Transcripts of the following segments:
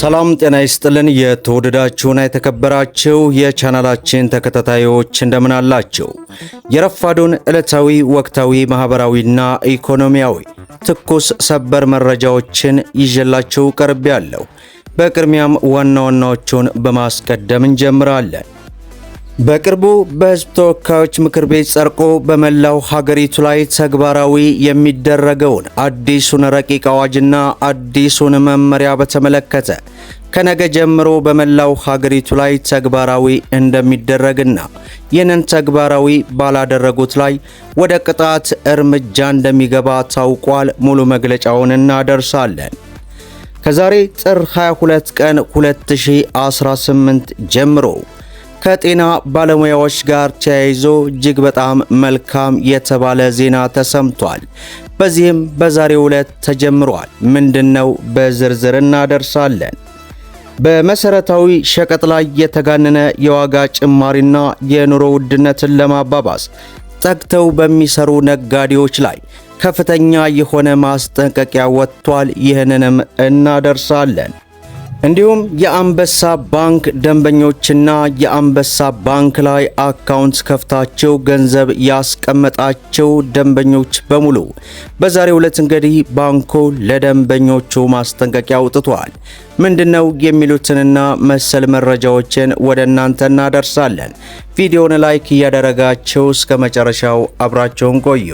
ሰላም ጤና ይስጥልን። የተወደዳችሁና የተከበራችሁ የቻናላችን ተከታታዮች እንደምን አላችሁ? የረፋዱን ዕለታዊ ወቅታዊ ማህበራዊና ኢኮኖሚያዊ ትኩስ ሰበር መረጃዎችን ይዤላችሁ ቀርቤያለሁ። በቅድሚያም ዋና ዋናዎቹን በማስቀደም እንጀምራለን። በቅርቡ በሕዝብ ተወካዮች ምክር ቤት ጸድቆ በመላው ሀገሪቱ ላይ ተግባራዊ የሚደረገውን አዲሱን ረቂቅ አዋጅና አዲሱን መመሪያ በተመለከተ ከነገ ጀምሮ በመላው ሀገሪቱ ላይ ተግባራዊ እንደሚደረግና ይህንን ተግባራዊ ባላደረጉት ላይ ወደ ቅጣት እርምጃ እንደሚገባ ታውቋል። ሙሉ መግለጫውን እናደርሳለን። ከዛሬ ጥር 22 ቀን 2018 ጀምሮ ከጤና ባለሙያዎች ጋር ተያይዞ እጅግ በጣም መልካም የተባለ ዜና ተሰምቷል። በዚህም በዛሬው ዕለት ተጀምሯል። ምንድነው? በዝርዝር እናደርሳለን። በመሰረታዊ ሸቀጥ ላይ የተጋነነ የዋጋ ጭማሪና የኑሮ ውድነትን ለማባባስ ተግተው በሚሰሩ ነጋዴዎች ላይ ከፍተኛ የሆነ ማስጠንቀቂያ ወጥቷል። ይህንንም እናደርሳለን። እንዲሁም የአንበሳ ባንክ ደንበኞችና የአንበሳ ባንክ ላይ አካውንት ከፍታቸው ገንዘብ ያስቀመጣቸው ደንበኞች በሙሉ በዛሬው ዕለት እንግዲህ ባንኩ ለደንበኞቹ ማስጠንቀቂያ አውጥቷል። ምንድነው የሚሉትንና መሰል መረጃዎችን ወደ እናንተ እናደርሳለን። ቪዲዮውን ላይክ እያደረጋችሁ እስከ መጨረሻው አብራችሁን ቆዩ።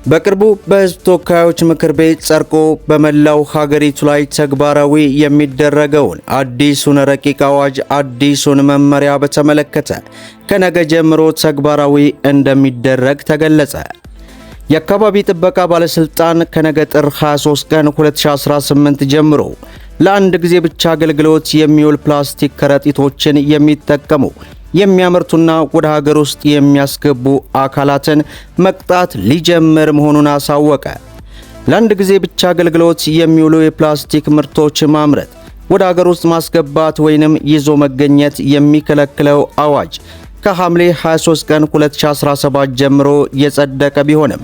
በቅርቡ በሕዝብ ተወካዮች ምክር ቤት ጸድቆ በመላው ሀገሪቱ ላይ ተግባራዊ የሚደረገውን አዲሱን ረቂቅ አዋጅ አዲሱን መመሪያ በተመለከተ ከነገ ጀምሮ ተግባራዊ እንደሚደረግ ተገለጸ። የአካባቢ ጥበቃ ባለስልጣን ከነገ ጥር 23 ቀን 2018 ጀምሮ ለአንድ ጊዜ ብቻ አገልግሎት የሚውል ፕላስቲክ ከረጢቶችን የሚጠቀሙ የሚያመርቱና ወደ ሀገር ውስጥ የሚያስገቡ አካላትን መቅጣት ሊጀምር መሆኑን አሳወቀ። ለአንድ ጊዜ ብቻ አገልግሎት የሚውሉ የፕላስቲክ ምርቶች ማምረት፣ ወደ ሀገር ውስጥ ማስገባት ወይንም ይዞ መገኘት የሚከለክለው አዋጅ ከሐምሌ 23 ቀን 2017 ጀምሮ የጸደቀ ቢሆንም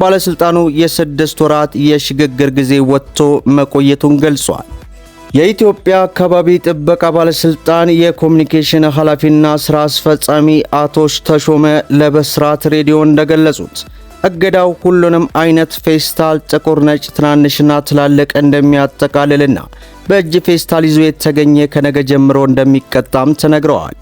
ባለስልጣኑ የ6 ወራት የሽግግር ጊዜ ወጥቶ መቆየቱን ገልጿል። የኢትዮጵያ አካባቢ ጥበቃ ባለስልጣን የኮሙኒኬሽን ኃላፊና ስራ አስፈጻሚ አቶ ተሾመ ለብስራት ሬዲዮ እንደገለጹት እገዳው ሁሉንም አይነት ፌስታል፣ ጥቁር፣ ነጭ፣ ትናንሽና ትላልቅ እንደሚያጠቃልልና በእጅ ፌስታል ይዞ የተገኘ ከነገ ጀምሮ እንደሚቀጣም ተነግረዋል።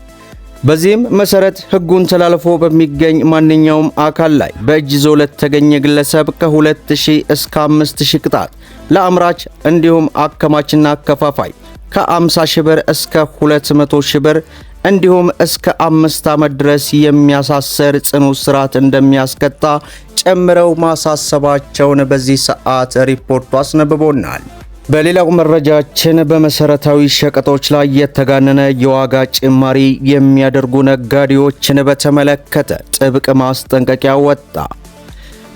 በዚህም መሰረት ሕጉን ተላልፎ በሚገኝ ማንኛውም አካል ላይ በእጅ ይዞ ለተገኘ ግለሰብ ከ2000 እስከ 5000 ቅጣት፣ ለአምራች እንዲሁም አከማችና አከፋፋይ ከ50 ሺህ ብር እስከ 200 ሺህ ብር እንዲሁም እስከ 5 ዓመት ድረስ የሚያሳስር ጽኑ እስራት እንደሚያስቀጣ ጨምረው ማሳሰባቸውን በዚህ ሰዓት ሪፖርቱ አስነብቦናል። በሌላው መረጃችን በመሰረታዊ ሸቀጦች ላይ የተጋነነ የዋጋ ጭማሪ የሚያደርጉ ነጋዴዎችን በተመለከተ ጥብቅ ማስጠንቀቂያ ወጣ።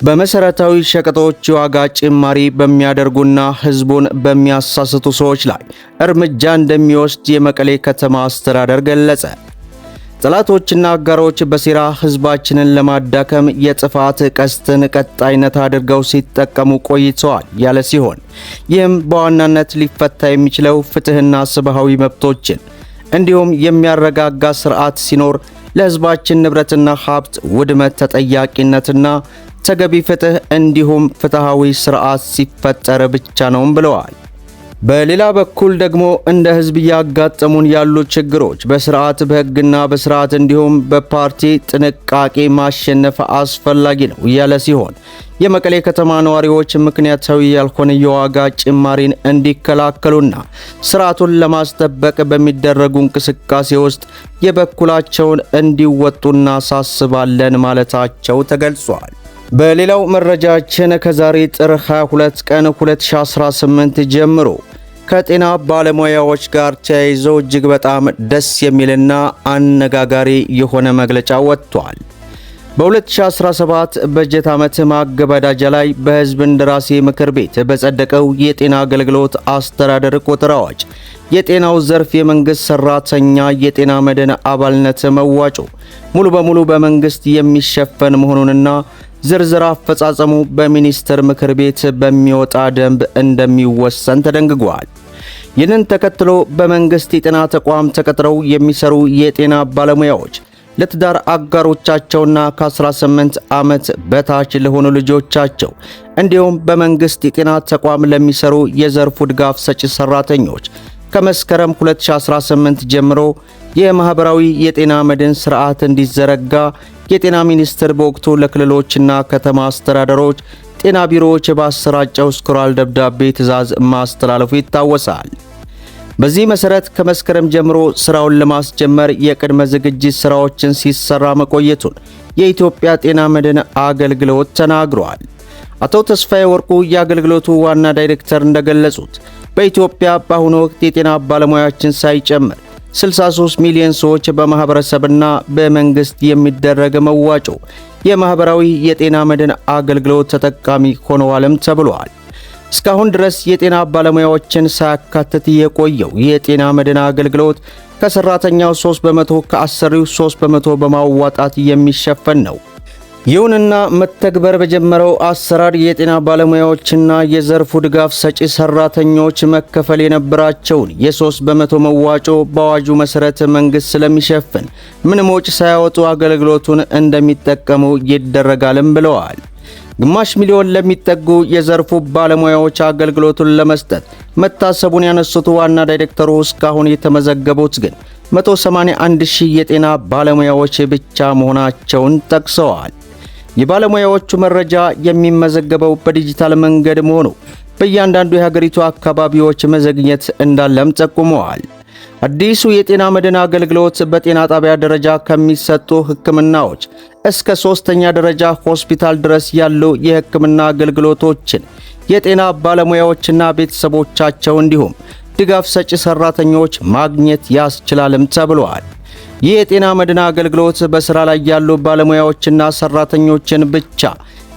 በመሰረታዊ ሸቀጦች የዋጋ ጭማሪ በሚያደርጉና ሕዝቡን በሚያሳስቱ ሰዎች ላይ እርምጃ እንደሚወስድ የመቀሌ ከተማ አስተዳደር ገለጸ። ጠላቶችና አጋሮች በሴራ ሕዝባችንን ለማዳከም የጥፋት ቀስትን ቀጣይነት አድርገው ሲጠቀሙ ቆይተዋል ያለ ሲሆን ይህም በዋናነት ሊፈታ የሚችለው ፍትህና ሰብአዊ መብቶችን እንዲሁም የሚያረጋጋ ስርዓት ሲኖር ለሕዝባችን ንብረትና ሀብት ውድመት ተጠያቂነትና ተገቢ ፍትህ እንዲሁም ፍትሃዊ ስርዓት ሲፈጠር ብቻ ነው ብለዋል። በሌላ በኩል ደግሞ እንደ ህዝብ ያጋጠሙን ያሉ ችግሮች በስርዓት በህግና በስርዓት እንዲሁም በፓርቲ ጥንቃቄ ማሸነፍ አስፈላጊ ነው ያለ ሲሆን የመቀሌ ከተማ ነዋሪዎች ምክንያታዊ ያልሆነ የዋጋ ጭማሪን እንዲከላከሉና ስርዓቱን ለማስጠበቅ በሚደረጉ እንቅስቃሴ ውስጥ የበኩላቸውን እንዲወጡ እናሳስባለን ማለታቸው ተገልጿል። በሌላው መረጃችን ከዛሬ ጥር 22 ቀን 2018 ጀምሮ ከጤና ባለሙያዎች ጋር ተያይዞ እጅግ በጣም ደስ የሚልና አነጋጋሪ የሆነ መግለጫ ወጥቷል። በ2017 በጀት ዓመት ማገባደጃ ላይ በሕዝብ እንደራሴ ምክር ቤት በጸደቀው የጤና አገልግሎት አስተዳደር ቁጥር አዋጅ የጤናው ዘርፍ የመንግስት ሰራተኛ የጤና መድን አባልነት መዋጮ ሙሉ በሙሉ በመንግስት የሚሸፈን መሆኑንና ዝርዝር አፈጻጸሙ በሚኒስትር ምክር ቤት በሚወጣ ደንብ እንደሚወሰን ተደንግጓል። ይህንን ተከትሎ በመንግስት የጤና ተቋም ተቀጥረው የሚሰሩ የጤና ባለሙያዎች ለትዳር አጋሮቻቸውና ከ18 ዓመት በታች ለሆኑ ልጆቻቸው እንዲሁም በመንግስት የጤና ተቋም ለሚሰሩ የዘርፉ ድጋፍ ሰጪ ሰራተኞች ከመስከረም 2018 ጀምሮ የማህበራዊ የጤና መድን ስርዓት እንዲዘረጋ የጤና ሚኒስቴር በወቅቱ ለክልሎችና ከተማ አስተዳደሮች ጤና ቢሮዎች ባሰራጨው ስክራል ደብዳቤ ትዕዛዝ ማስተላለፉ ይታወሳል። በዚህ መሰረት ከመስከረም ጀምሮ ስራውን ለማስጀመር የቅድመ ዝግጅት ስራዎችን ሲሰራ መቆየቱን የኢትዮጵያ ጤና መድን አገልግሎት ተናግሯል። አቶ ተስፋዬ ወርቁ የአገልግሎቱ ዋና ዳይሬክተር እንደገለጹት በኢትዮጵያ በአሁኑ ወቅት የጤና ባለሙያዎችን ሳይጨምር 63 ሚሊዮን ሰዎች በማህበረሰብና በመንግስት የሚደረግ መዋጮ የማህበራዊ የጤና መድን አገልግሎት ተጠቃሚ ሆነዋልም ተብሏል። እስካሁን ድረስ የጤና ባለሙያዎችን ሳያካትት የቆየው የጤና መድን አገልግሎት ከሰራተኛው 3% ከአሰሪው 3% በማዋጣት የሚሸፈን ነው። ይሁንና መተግበር በጀመረው አሰራር የጤና ባለሙያዎችና የዘርፉ ድጋፍ ሰጪ ሰራተኞች መከፈል የነበራቸውን የ3% መዋጮ በአዋጁ መሰረት መንግስት ስለሚሸፍን ምንም ወጪ ሳያወጡ አገልግሎቱን እንደሚጠቀሙ ይደረጋልም ብለዋል። ግማሽ ሚሊዮን ለሚጠጉ የዘርፉ ባለሙያዎች አገልግሎቱን ለመስጠት መታሰቡን ያነሱት ዋና ዳይሬክተሩ እስካሁን የተመዘገቡት ግን 181,000 የጤና ባለሙያዎች ብቻ መሆናቸውን ጠቅሰዋል። የባለሙያዎቹ መረጃ የሚመዘገበው በዲጂታል መንገድ መሆኑ በእያንዳንዱ የሀገሪቱ አካባቢዎች መዘግየት እንዳለም ጠቁመዋል። አዲሱ የጤና መድን አገልግሎት በጤና ጣቢያ ደረጃ ከሚሰጡ ሕክምናዎች እስከ 3ኛ ደረጃ ሆስፒታል ድረስ ያሉ የሕክምና አገልግሎቶችን የጤና ባለሙያዎችና ቤተሰቦቻቸው እንዲሁም ድጋፍ ሰጪ ሰራተኞች ማግኘት ያስችላልም ተብሏል። ይህ የጤና መድን አገልግሎት በስራ ላይ ያሉ ባለሙያዎችና ሰራተኞችን ብቻ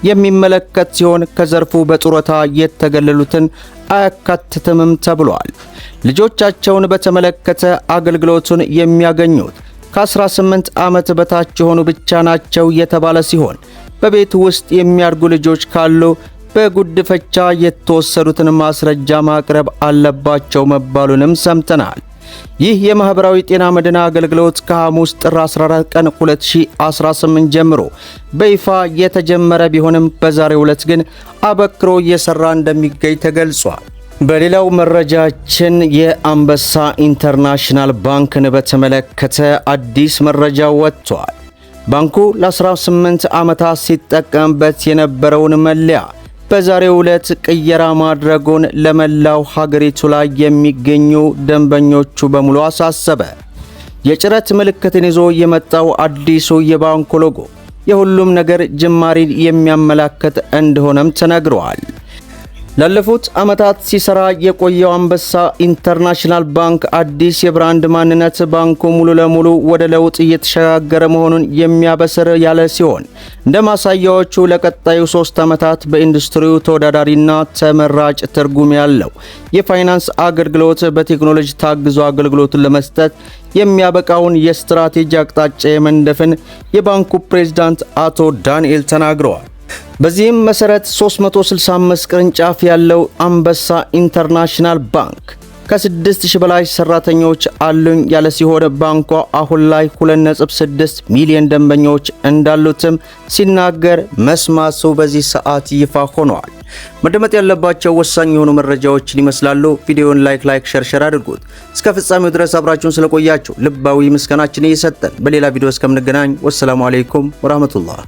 የሚመለከት ሲሆን ከዘርፉ በጡረታ የተገለሉትን አያካትትምም ተብሏል። ልጆቻቸውን በተመለከተ አገልግሎቱን የሚያገኙት ከ18 ዓመት በታች የሆኑ ብቻ ናቸው የተባለ ሲሆን በቤት ውስጥ የሚያድጉ ልጆች ካሉ በጉድፈቻ የተወሰዱትን ማስረጃ ማቅረብ አለባቸው መባሉንም ሰምተናል። ይህ የማህበራዊ ጤና መድን አገልግሎት ከሐሙስ ጥር 14 ቀን 2018 ጀምሮ በይፋ የተጀመረ ቢሆንም በዛሬው ዕለት ግን አበክሮ እየሰራ እንደሚገኝ ተገልጿል። በሌላው መረጃችን የአንበሳ ኢንተርናሽናል ባንክን በተመለከተ አዲስ መረጃ ወጥቷል። ባንኩ ለ18 ዓመታት ሲጠቀምበት የነበረውን መለያ በዛሬው ዕለት ቅየራ ማድረጉን ለመላው ሀገሪቱ ላይ የሚገኙ ደንበኞቹ በሙሉ አሳሰበ። የጭረት ምልክትን ይዞ የመጣው አዲሱ የባንኩ ሎጎ የሁሉም ነገር ጅማሬን የሚያመላክት እንደሆነም ተነግሯል። ላለፉት ዓመታት ሲሰራ የቆየው አንበሳ ኢንተርናሽናል ባንክ አዲስ የብራንድ ማንነት ባንኩ ሙሉ ለሙሉ ወደ ለውጥ እየተሸጋገረ መሆኑን የሚያበስር ያለ ሲሆን እንደ ማሳያዎቹ ለቀጣዩ 3 ዓመታት በኢንዱስትሪው ተወዳዳሪና ተመራጭ ትርጉም ያለው የፋይናንስ አገልግሎት በቴክኖሎጂ ታግዞ አገልግሎቱን ለመስጠት የሚያበቃውን የስትራቴጂ አቅጣጫ የመንደፍን የባንኩ ፕሬዝዳንት አቶ ዳንኤል ተናግረዋል። በዚህም መሰረት 365 ቅርንጫፍ ያለው አንበሳ ኢንተርናሽናል ባንክ ከ6000 በላይ ሰራተኞች አሉኝ ያለ ሲሆን ባንኩ አሁን ላይ 2.6 ሚሊዮን ደንበኞች እንዳሉትም ሲናገር መስማቱ በዚህ ሰዓት ይፋ ሆኗል። መደመጥ ያለባቸው ወሳኝ የሆኑ መረጃዎችን ይመስላሉ። ቪዲዮውን ላይክ ሸር አድርጉት። እስከ ፍጻሜው ድረስ አብራችሁን ስለቆያችሁ ልባዊ ምስጋናችን እየሰጠን በሌላ ቪዲዮ እስከምንገናኝ ወሰላሙ አለይኩም ወራህመቱላህ።